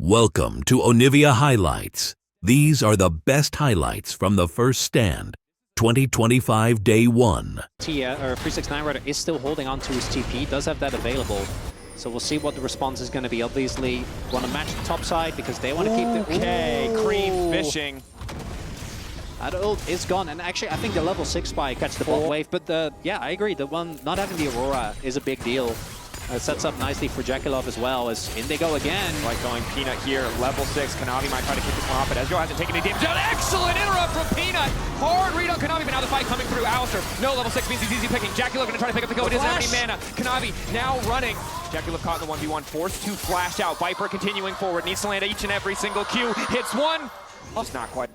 Welcome to Onivia Highlights. These are the best highlights from the first stand, 2025 Day 1. 369 rather is still holding on to his TP, does have that available. So we'll see what the response is going to be. Obviously, want to match the top side because they want to keep the... Okay, cream fishing. That ult is gone, and actually I think the level 6 spike catch the bot wave, but yeah, I agree, the one not having the Aurora is a big deal. It sets up nicely for Jekyllov as well, as in they go again. Like going Peanut here, level 6. Kanavi might try to kick this one off, but Ezreal hasn't taken any damage. An excellent interrupt from Peanut! Hard read on Kanavi, but now the fight coming through. Alistair, no level 6 means he's easy picking. Jekyllov gonna try to pick up the kill, but he doesn't have any mana. Kanavi now running. Jekyllov caught in the 1v1, forced to flash out. Viper continuing forward, needs to land each and every single Q. Hits one, just not quite.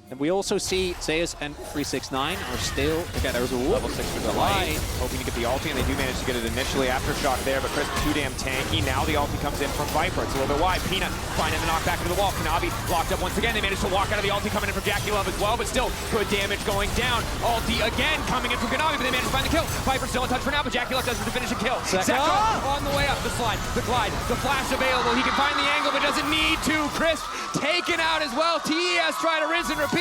And we also see Zeus and 369 are still... Okay, there's a level 6 for the light. Hoping to get the ulti, and they do manage to get it initially. Aftershock there, but Chris too damn tanky. Now the ulti comes in from Viper. It's a little bit wide. Peanut finding the knockback into the wall. Kanavi locked up once again. They managed to walk out of the ulti coming in from Jekyllov as well, but still good damage going down. Ulti again coming in from Kanavi, but they managed to find the kill. Viper still in touch for now, but Jekyllov does it to finish a kill. Zeka on the way up. The slide, the glide, the flash available. He can find the angle, but doesn't need to. Chris taken out as well. TES try to rinse and repeat,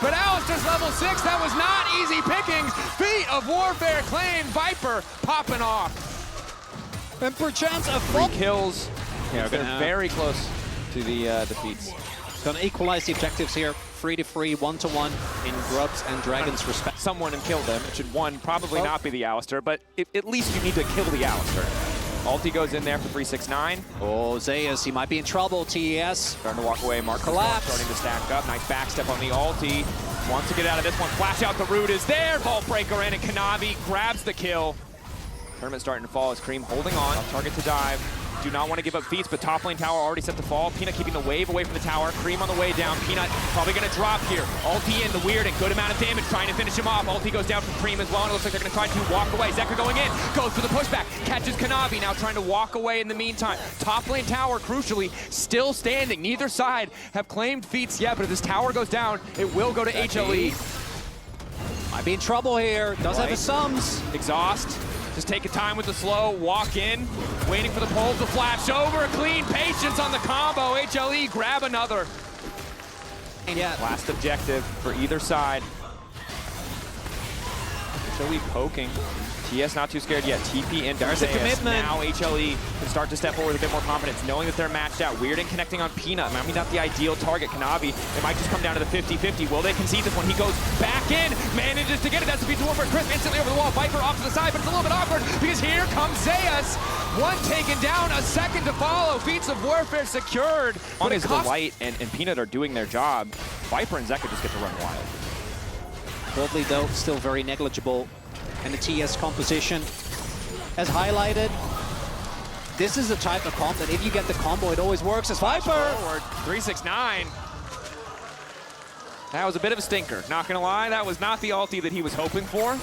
but Alistair's level 6, that was not easy pickings. Feet of Warfare claimed. Viper popping off. And perchance a 3 kills. Yeah, they're very close to the defeats. Gonna equalize the objectives here. 3-3, 1-1 in Grubs and Dragons respect. Someone and kill them. It should probably not be the Alistair, but at least you need to kill the Alistair. Ulti goes in there for 369. Oh, Zeus, he might be in trouble. TES starting to walk away. Mark collapse. Starting to stack up. Nice backstep on the ulti. Wants to get out of this one. Flash out the root is there. Vault breaker in, and Kanavi grabs the kill. Tournament starting to fall as Cream holding on. Target to dive. Do not want to give up feats, but top lane tower already set to fall. Peanut keeping the wave away from the tower. Cream on the way down. Peanut probably going to drop here. Ulti in, the weird and good amount of damage, trying to finish him off. Ulti goes down from Cream as well, and it looks like they're going to try to walk away. Zeka going in, goes for the pushback, catches Kanavi, now trying to walk away in the meantime. Top lane tower, crucially, still standing. Neither side have claimed feats yet, but if this tower goes down, it will go to HLE. Might be in trouble here. Does have his sums. Exhaust. Just taking time with the slow, walk in, waiting for the pole to flash over, clean patience on the combo. HLE grab another. Yeah. Last objective for either side. HLE poking. TS not too scared yet. TP in. There's a commitment. Now HLE can start to step forward with a bit more confidence, knowing that they're matched out. Weird and connecting on Peanut. Maybe not the ideal target. Kanavi, it might just come down to the 50-50. Will they concede this one? He goes back in, manages to get it. That's the beat to Warfare. Chris instantly over the wall. Viper off to the side, but it's a little bit awkward because here comes Zeus. One taken down, a second to follow. Feats of Warfare secured. On his Light and Peanut are doing their job. Viper and Zeka just get to run wild. Boldly though, still very negligible. And the TS composition, as highlighted, this is the type of comp that if you get the combo, it always works as Viper. Forward, 369. That was a bit of a stinker, not gonna lie. That was not the ulti that he was hoping for.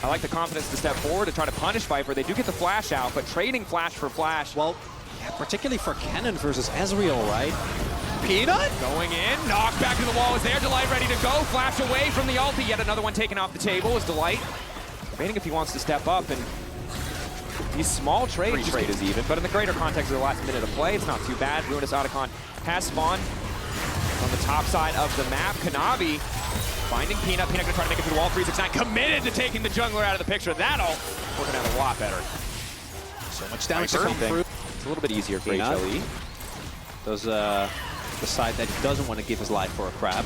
I like the confidence to step forward to try to punish Viper. They do get the flash out, but trading flash for flash. Well, yeah, particularly for Cannon versus Ezreal, right? Peanut? Going in, knocked back to the wall is there. Delight ready to go, flash away from the ulti. Yet another one taken off the table is Delight. Debating if he wants to step up, and these small trades trade is even, but in the greater context of the last minute of play, it's not too bad. Ruinous Otacon has spawned on the top side of the map. Kanavi finding Peanut. Peanut gonna try to make it through the wall. 369 committed to taking the jungler out of the picture. That'll working out a lot better. So much damage to come through. It's a little bit easier for Peanut HLE. does decide that he doesn't want to give his life for a crab.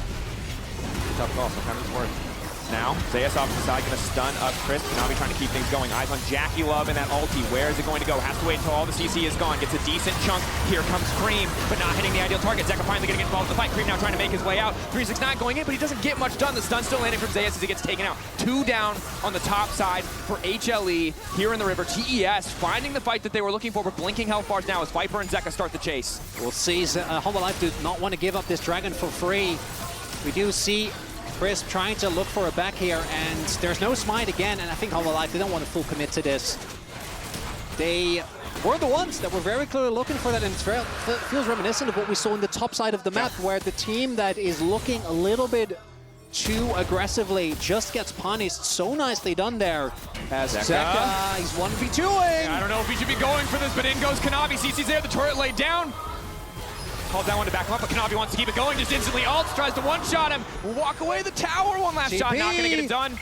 Tough call, sometimes it's worth. Now, Zeus off to the side, going to stun up Chris. Kanavi trying to keep things going. Eyes on Jekyllov and that ulti. Where is it going to go? Has to wait until all the CC is gone. Gets a decent chunk. Here comes Cream, but not hitting the ideal target. Zeka finally getting involved in the fight. Cream now trying to make his way out. 369 going in, but he doesn't get much done. The stun still landing from Zeus as he gets taken out. 2 down on the top side for HLE here in the river. TES finding the fight that they were looking for, but blinking health bars now as Viper and Zeka start the chase. We'll see. Hanwha Life do not want to give up this dragon for free. We do see Chris trying to look for a back here, and there's no smite again, and I think Hanwha Life, they don't want to full commit to this. They were the ones that were very clearly looking for that, and it feels reminiscent of what we saw in the top side of the map, where the team that is looking a little bit too aggressively just gets punished. So nicely done there. As Zeka, he's 1v2ing. I don't know if he should be going for this, but in goes Kanavi. CC's there, the turret laid down. calls that one to back him up, but Kanavi wants to keep it going, just instantly ults, tries to one-shot him, walk away the tower, one last shot, not gonna get it done.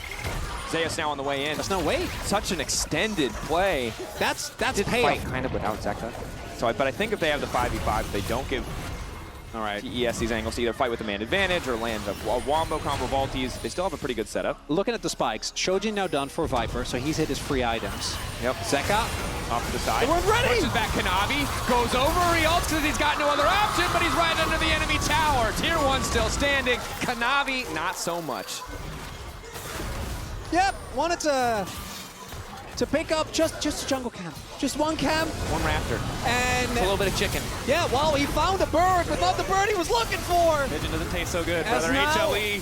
Zeus now on the way in. There's no way. Such an extended play. That's Did payoff. fight kind of without Zeka. So, but I think if they have the 5v5, they don't give TES these angles to either fight with the man advantage or land a wombo combo of ultis. They still have a pretty good setup. Looking at the spikes, Shojin now done for Viper, so he's hit his free items. Yep. Zeka. Off to the side. We're ready! Pushes back Kanavi, goes over, he ults because he's got no other option, but he's right under the enemy tower. Tier 1 still standing. Kanavi, not so much. Yep, wanted to pick up just a jungle camp. Just one camp. One raptor. And a little bit of chicken. yeah, well, he found a bird, but not the bird he was looking for. Pigeon doesn't taste so good. As Brother now- HLE.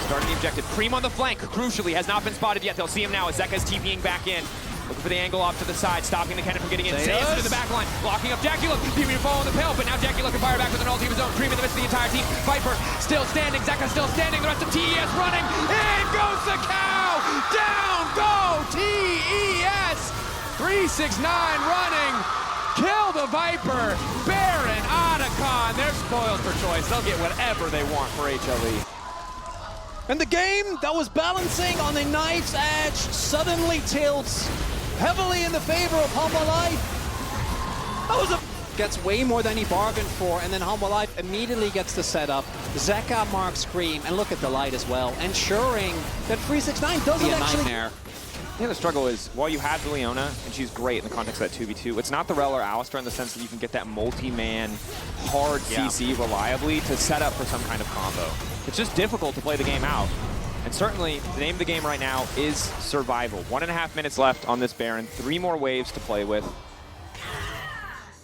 Starting the objective. Cream on the flank, crucially, has not been spotted yet. They'll see him now as Zeka's TPing back in. Looking for the angle off to the side, stopping the cannon from getting in. Zeus into the back line, blocking up Jackie Look. Keeping him fall in the pail, but now Jackie Look can fire back with an ulti of his own. Cream in the midst of the entire team. Viper still standing, Zeka still standing. The rest of TES running. In goes the cow! Down go TES! 369 running. Kill the Viper. Baron, Otacon. They're spoiled for choice. They'll get whatever they want for HLE. And the game that was balancing on a knife's edge suddenly tilts heavily in the favor of Hanwha Life. That was gets way more than he bargained for, and then Hanwha Life immediately gets the setup. Zeka marks Scream, and look at the light as well, ensuring that 369 doesn't Be a actually... nightmare. Yeah, the struggle is, while you have the Leona, and she's great in the context of that 2v2, it's not the Rel or Alistar in the sense that you can get that multi-man, hard CC reliably to set up for some kind of combo. It's just difficult to play the game out. And certainly, the name of the game right now is survival. 1.5 minutes left on this Baron, 3 more waves to play with.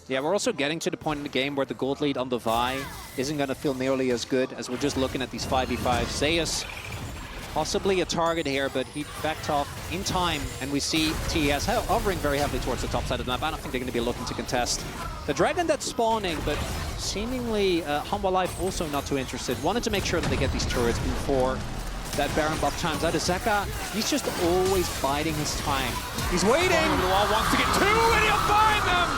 Yeah, we're also getting to the point in the game where the gold lead on the Vi isn't going to feel nearly as good as we're just looking at these 5v5. Zeus, possibly a target here, but he backed off in time, and we see TES hovering very heavily towards the top side of the map. I don't think they're going to be looking to contest the dragon that's spawning, but seemingly Hanwha Life also not too interested. Wanted to make sure that they get these turrets before that Baron buff times out. Zeka, he's just always biding his time. He's waiting. Over the wall, wants to get 2, and he'll find them!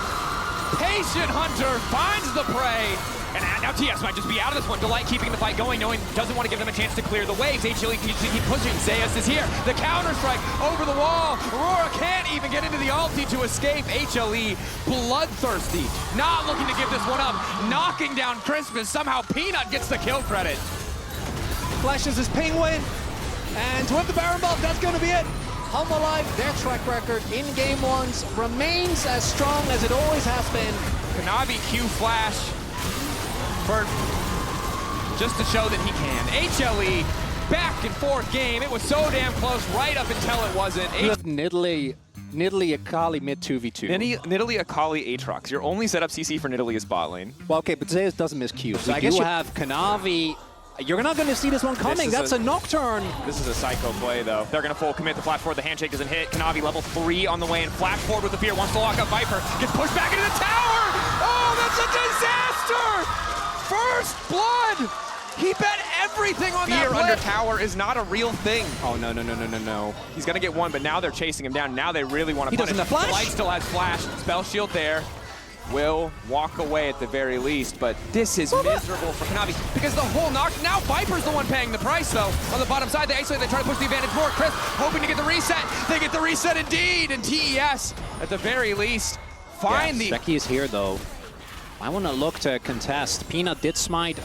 Patient Hunter finds the prey. And now TS might just be out of this one. Delight keeping the fight going, knowing doesn't want to give them a chance to clear the waves. HLE keeps pushing. Zeus is here. The counter-strike over the wall. Aurora can't even get into the ulti to escape. HLE bloodthirsty. Not looking to give this one up. Knocking down Crispus. Somehow Peanut gets the kill credit. Flashes his penguin, and with the Baron buff, that's going to be it. Hanwha Life, their track record in game ones remains as strong as it always has been. Kanavi Q flash for just to show that he can. HLE back and forth game. It was so damn close right up until it wasn't. You have Nidalee Akali mid 2v2. Nidalee Akali Aatrox. Your only setup CC for Nidalee is bot lane. Well, okay, but Zeus doesn't miss Q. So I I guess guess you you have Kanavi. You're not going to see this one coming. That's a Nocturne. This is a psycho play, though. They're going to full commit the flash forward. The handshake doesn't hit. Kanavi level 3 on the way and flash forward with the fear. Wants to lock up Viper. Gets pushed back into the tower. Oh, that's a disaster! First blood. He bet everything on that Fear under tower is not a real thing. Oh, no. He's going to get one, but now they're chasing him down. Now they really want to punish. He doesn't have flash? Light still has flash. Spell shield there. Will walk away at the very least, but this is miserable for Kanavi because the whole knock. Now Viper's the one paying the price, though. On the bottom side, they try to push the advantage forward. Chris hoping to get the reset. They get the reset indeed, and TES, at the very least, find the... Becky is here, though. I want to look to contest. Peanut did smite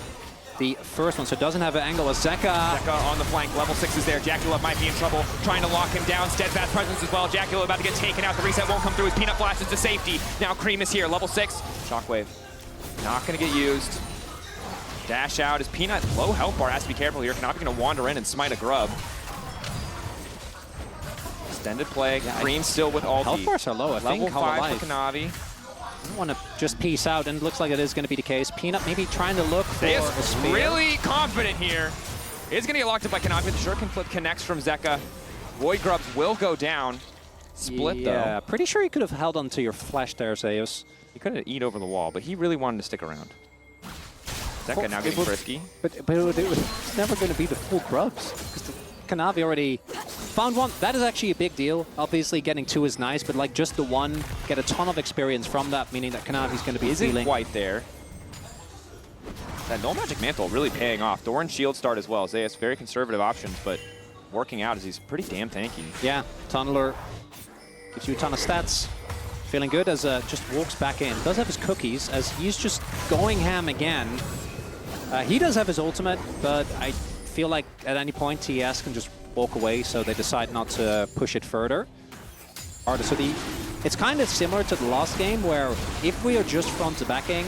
the first one, so it doesn't have an angle as Zeka. Zeka on the flank, level 6 is there. Jacula might be in trouble, trying to lock him down. Steadfast presence as well. Jacula about to get taken out. The reset won't come through as Peanut flashes to safety. Now Cream is here, level 6. Shockwave, not gonna get used. Dash out as Peanut, low health bar, has to be careful here. Kanavi gonna wander in and smite a grub. Extended play, Cream still with ulti. Health bars are low, I think. Level 5 for Kanavi. I want to just peace out, and it looks like it is going to be the case. Peanut maybe trying to look for a spear. Really confident here. Is going to get locked up by Kanavi. The Shuriken flip connects from Zeka. Void Grubs will go down. Split, though. Yeah, pretty sure you could have held onto your flash there, Zeus. He couldn't eat over the wall, but he really wanted to stick around. Zeka now getting frisky. But it was never going to be the full grubs, because Kanavi already found one. That is actually a big deal. Obviously, getting 2 is nice, but like just the one, get a ton of experience from that, meaning that Kanavi's going to be Isn't feeling. quite there. That Null Magic Mantle really paying off. Doran shield start as well. Zeus, very conservative options, but working out as he's pretty damn tanky. Yeah, Tunneler gives you a ton of stats. Feeling good as just walks back in. Does have his cookies as he's just going ham again. He does have his ultimate, but I feel like at any point TES can just walk away, so they decide not to push it further. So it's kind of similar to the last game where if we are just front to backing,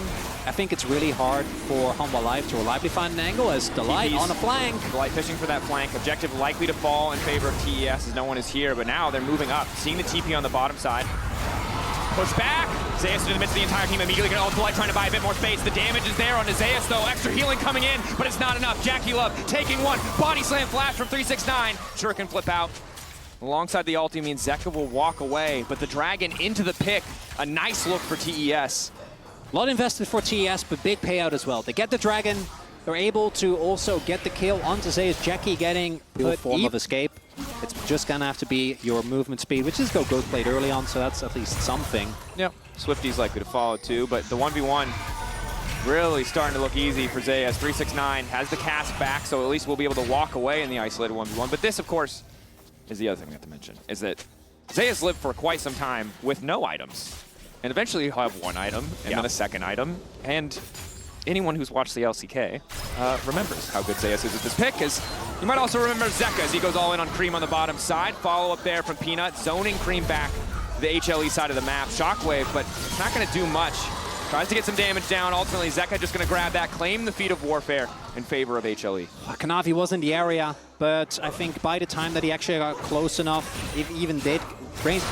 I think it's really hard for Hanwha Live to reliably find an angle as Delight on a flank. Delight fishing for that flank. Objective likely to fall in favor of TES as no one is here, but now they're moving up. Seeing the TP on the bottom side. Push back. Zeus into the midst of the entire team immediately going to Delight trying to buy a bit more space. The damage is there on Zeus though. Extra healing coming in, but it's not enough. Jackie Love taking one. Body slam flash from 369. Shuriken flip out. Alongside the ulti means Zeka will walk away, but the Dragon into the pick. A nice look for TES. A lot invested for TES, but big payout as well. They get the Dragon. They're able to also get the kill onto Zeus. Jackie getting a form of escape. It's just gonna have to be your movement speed, which is go growth plate early on, so that's at least something. Yep. Swifty's likely to follow too, but the 1v1 really starting to look easy for Zeus. 369 has the cast back, so at least we'll be able to walk away in the isolated 1v1. But this, of course, is the other thing we have to mention, is that Zeus lived for quite some time with no items. And eventually he'll have one item, and then a second item, and anyone who's watched the LCK remembers how good Zeus is at this pick, as you might also remember Zeka as he goes all in on Cream on the bottom side. Follow up there from Peanut, zoning Cream back to the HLE side of the map. Shockwave, but it's not going to do much. Tries to get some damage down. Ultimately, Zeka just going to grab that, claim the feat of warfare in favor of HLE. Kanavi was in the area, but I think by the time that he actually got close enough, it even did range,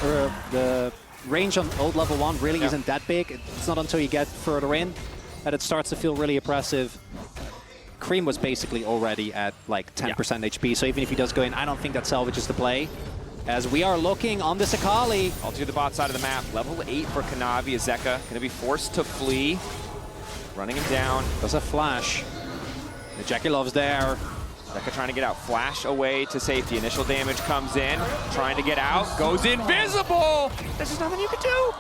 the range on old level 1 really isn't that big. It's not until you get further in that it starts to feel really oppressive. Cream was basically already at like 10% HP, so even if he does go in, I don't think that salvages the play. As we are looking on this Akali. All to the bot side of the map. Level 8 for Kanavi. Zeka going to be forced to flee. Running him down. Does a flash. The Jackie Love's there. Zeka trying to get out. Flash away to safety. Initial damage comes in. Trying to get out. Goes invisible! There's just nothing you can do.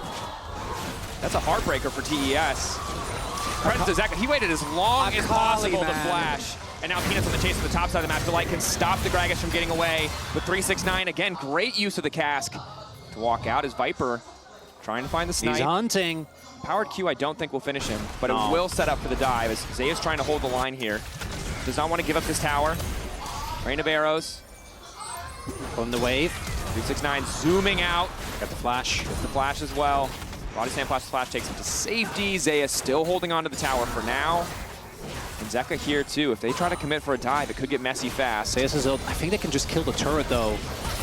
That's a heartbreaker for TES. Credit to Zeka. He waited as long as possible to flash. And now Peanut's on the chase to the top side of the map. Delight can stop the Gragas from getting away. With 369, again, great use of the cask to walk out as Viper trying to find the snipe. He's hunting. Powered Q I don't think will finish him, but it will set up for the dive as Zeus trying to hold the line here. Does not want to give up this tower. Rain of arrows. From the wave. 369 zooming out. Got the flash. Gets the flash as well. Body slam flash takes him to safety. Zeus still holding on to the tower for now. And Zeka here too. If they try to commit for a dive, it could get messy fast. Zeus is I think they can just kill the turret though.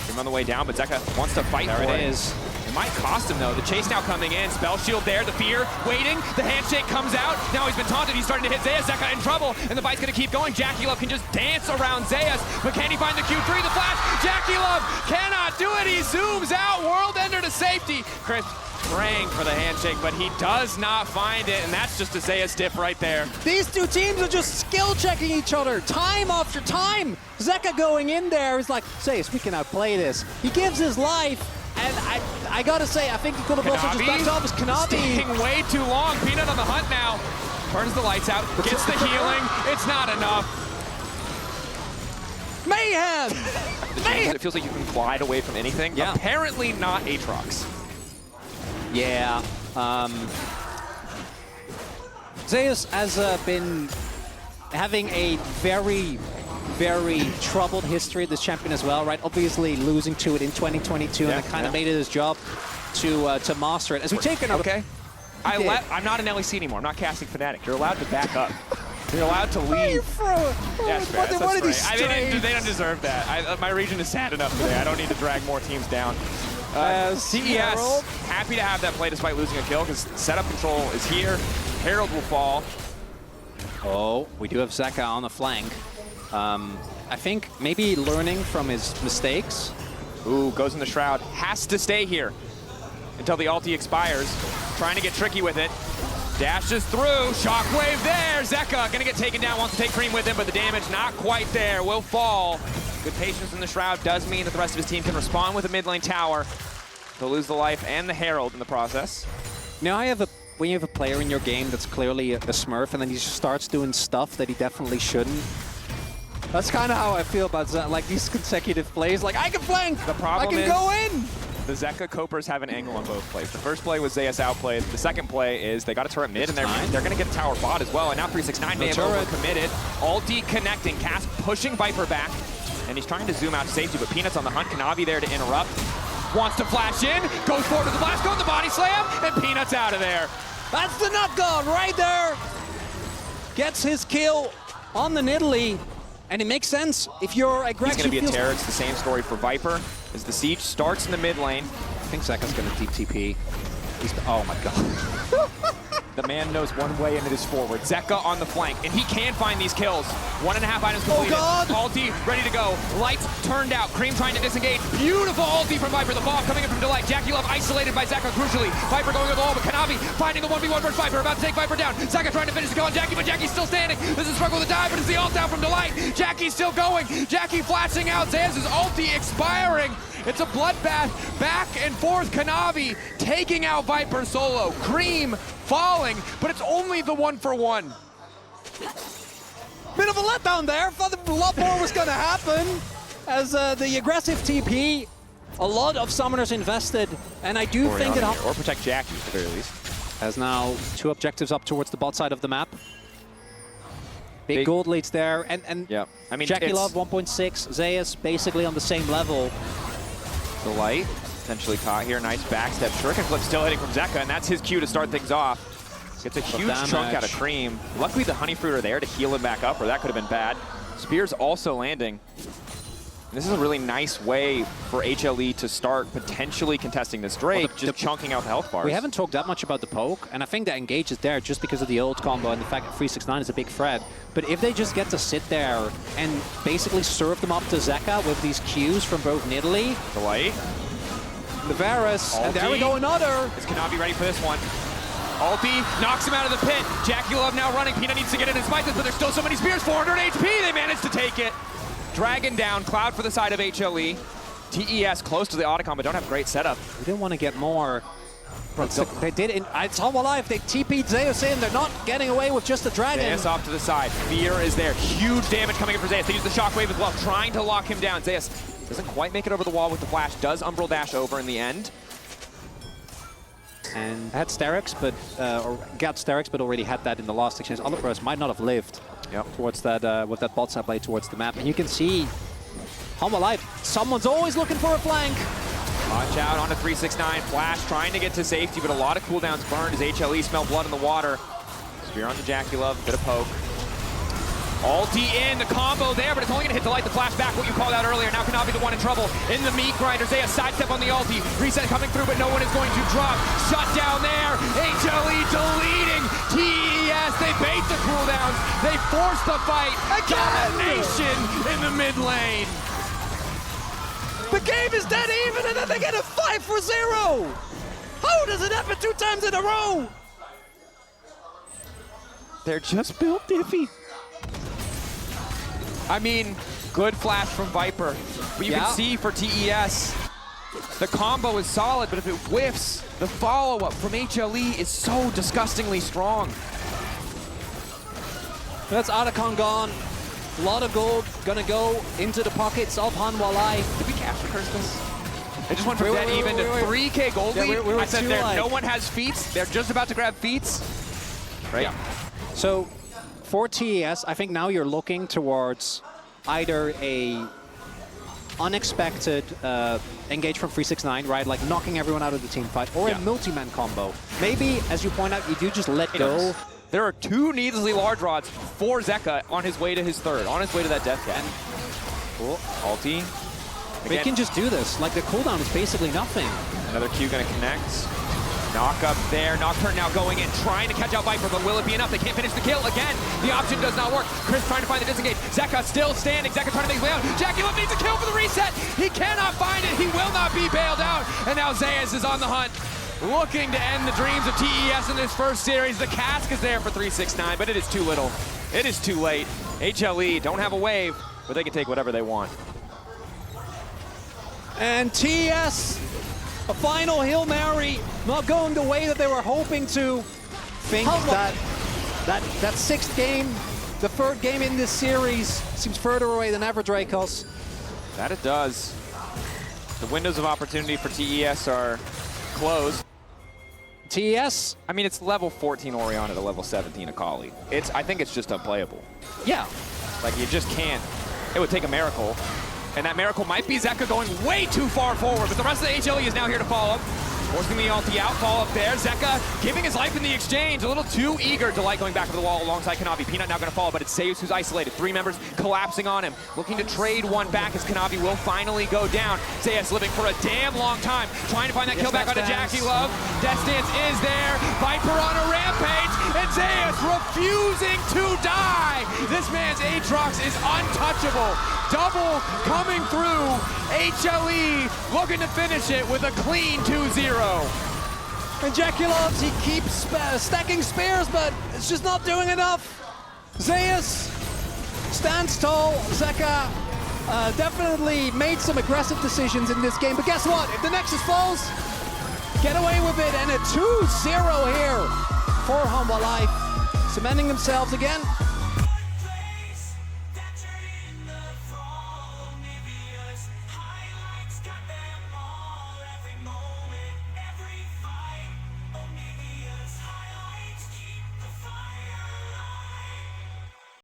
Him on the way down, but Zeka wants to fight for it. There it is. It might cost him though. The chase now coming in. Spell shield there, the fear, waiting. The handshake comes out. Now he's been taunted. He's starting to hit Zeus. Zeka in trouble, and the fight's gonna keep going. Jackie Love can just dance around Zeus, but can he find the Q3? The flash. Jackie Love cannot do it. He zooms out. World Ender to safety. Chris praying for the handshake, but he does not find it, and that's just a Zeus diff right there. These two teams are just skill checking each other time after time. Zeka going in there is like, Zeus, we can outplay this. He gives his life, and I gotta say, I think he could have also just backed off his Kanavi. Staying way too long. Peanut on the hunt now. Turns the lights out, gets the healing. It's not enough. Mayhem! Mayhem! It feels like you can glide away from anything. Yeah. Apparently not Aatrox. Yeah. Zeus has been having a very, very troubled history of this champion as well, right? Obviously losing to it in 2022, and it kind of made it his job to master it. As we take another... Okay. I'm not an LEC anymore. I'm not casting Fnatic. You're allowed to back up. You're allowed to leave. That's fair. They don't deserve that. My region is sad enough today. I don't need to drag more teams down. TES, happy to have that play despite losing a kill, because setup control is here. Herald will fall. Oh, we do have Zeka on the flank. I think maybe learning from his mistakes. Ooh, goes in the Shroud. Has to stay here until the ulti expires. Trying to get tricky with it. Dashes through. Shockwave there. Zeka gonna get taken down. Wants to take Cream with him, but the damage not quite there. Will fall. Good patience in the Shroud does mean that the rest of his team can respond with a mid lane tower. They'll lose the life and the Herald in the process. Now I have a when you have a player in your game that's clearly a smurf and then he just starts doing stuff that he definitely shouldn't. That's kind of how I feel about like these consecutive plays. Like, I can flank! The problem I can is, go in! the Zeka Copers have an angle on both plays. The first play was Zeus outplayed. The second play is they got a turret mid, and they're going to get a tower bot as well. And now 369 may have overcommitted. Ulti connecting. Cass pushing Viper back, and he's trying to zoom out to safety, but Peanut's on the hunt. Kanavi there to interrupt. Wants to flash in, goes forward to the blast, goes the body slam, and Peanut's out of there. That's the nut gun right there! Gets his kill on the Nidalee. And it makes sense if you're aggressive. He's going to be a terror. It's the same story for Viper as the siege starts in the mid lane. I think Zeka's going to deep TP. Oh my god. The man knows one way, and it is forward. Zeka on the flank, and he can find these kills. 1.5 items completed. Oh god! Ulti ready to go. Lights turned out. Cream trying to disengage. Beautiful ulti from Viper. The ball coming in from Delight. Jackie Love isolated by Zeka crucially. Viper going with the wall, but Kanavi finding the 1v1 versus Viper. About to take Viper down. Zeka trying to finish the kill on Jackie, but Jackie's still standing. This is a struggle to die, but it's the ult down from Delight. Jackie's still going. Jackie flashing out. Zeus' ulti expiring. It's a bloodbath. Back and forth. Kanavi taking out Viper solo. Cream falling, but it's only the 1-for-1. Bit of a letdown there. Thought a lot more was going to happen. As the aggressive TP, a lot of summoners invested, and I do think it... Or protect Jackie at the very least. Has now 2 objectives up towards the bot side of the map. Big gold leads there, and yeah. I mean, Jackie Love 1.6, Zeus basically on the same level. The light potentially caught here. Nice backstep. Shuriken flip still hitting from Zeka, and that's his cue to start things off. Gets a huge chunk out of Cream. Luckily, the Honey Fruit are there to heal him back up, or that could have been bad. Spear's also landing. This is a really nice way for HLE to start potentially contesting this Drake, just chunking out the health bars. We haven't talked that much about the poke, and I think that engage is there just because of the ult combo and the fact that 369 is a big threat. But if they just get to sit there and basically serve them up to Zeka with these cues from both Nidalee, the light, the Varus, and there we go, another. Is Kanavi ready for this one? Ulti knocks him out of the pit. Jackie Love now running. Peanut needs to get in and smite this, but there's still so many spears. 400 HP, they managed to take it. Dragon down, Cloud for the side of HLE. TES close to the Otacon, but don't have great setup. We didn't want to get more. They did it. It's Hanwha Live. They TP'd Zeus in. They're not getting away with just the Dragon. Zeus off to the side. Fear is there. Huge damage coming in for Zeus. They use the Shockwave as well, trying to lock him down. Zeus doesn't quite make it over the wall with the flash. Does Umbral Dash over in the end. And had Sterix, but or got Sterix, but already had that in the last exchange. Other pros might not have lived towards that with that bot side play towards the map. And you can see Hanwha Live. Someone's always looking for a flank. Watch out onto 369. Flash trying to get to safety, but a lot of cooldowns burned as HLE smell blood in the water. Spear onto Jackie Love, bit of poke. Ulti in, the combo there, but it's only going to hit the light, the flash back, what you called out earlier. Now Kanavi the one in trouble in the meat grinder. Zeus sidestep on the ulti. Reset coming through, but no one is going to drop. Shut down there. HLE deleting. TES, they bait the cooldowns. They force the fight. Domination in the mid lane. The game is dead even, and then they get a 5-for-0. How does it happen 2 times in a row? They're just built diffy. I mean, good flash from Viper, but you can see for TES, the combo is solid, but if it whiffs, the follow-up from HLE is so disgustingly strong. That's Otacon gone. A lot of gold gonna go into the pockets of Hanwha Live. Did we capture Christmas? I just went from that even to 3K gold lead. I said there, no one has feats. They're just about to grab feats. Right? Yeah. So for TES, I think now you're looking towards either a unexpected engage from 369, right? Like knocking everyone out of the team fight, or a multi-man combo. Maybe, as you point out, you do just let go. There are 2 needlessly large rods for Zeka on his way to his 3rd, on his way to that death cap. Cool. Ulti. They can just do this. Like, the cooldown is basically nothing. Another Q gonna connect. Knock up there. Nocturne now going in, trying to catch out Viper, but will it be enough? They can't finish the kill. Again, the option does not work. Chris trying to find the disengage. Zeka still standing. Zeka trying to make his way out. Jackie Love needs a kill for the reset. He cannot find it. He will not be bailed out. And now Zeus is on the hunt, looking to end the dreams of TES in this first series. The cask is there for 369, but it is too little. It is too late. HLE don't have a wave, but they can take whatever they want. And TES, a final Hail Mary, not going the way that they were hoping to. think that sixth game, the third game in this series, seems further away than ever, Dracos. That it does. The windows of opportunity for TES are closed. TES? I mean, it's level 14 Oriana to level 17 Akali. I think it's just unplayable. Yeah. Like, you just can't. It would take a miracle. And that miracle might be Zeka going way too far forward, but the rest of the HLE is now here to follow up. Forcing the ulti out, follow up there. Zeka giving his life in the exchange. A little too eager. Delight going back to the wall alongside Kanavi. Peanut now going to follow, but it's Zeus who's isolated. 3 members collapsing on him. Looking to trade one back as Kanavi will finally go down. Zeus living for a damn long time. Trying to find that kill back onto Jackie Love. Death Stance is there. Viper on a rampage. And Zeus refusing to die. This man's Aatrox is untouchable. Double coming through. HLE looking to finish it with a clean 2-0. And Jackie Loves, he keeps stacking spears, but it's just not doing enough. Zeus stands tall. Zeka definitely made some aggressive decisions in this game, but guess what? If the Nexus falls, get away with it, and a 2-0 here for Hanwha Life, cementing themselves again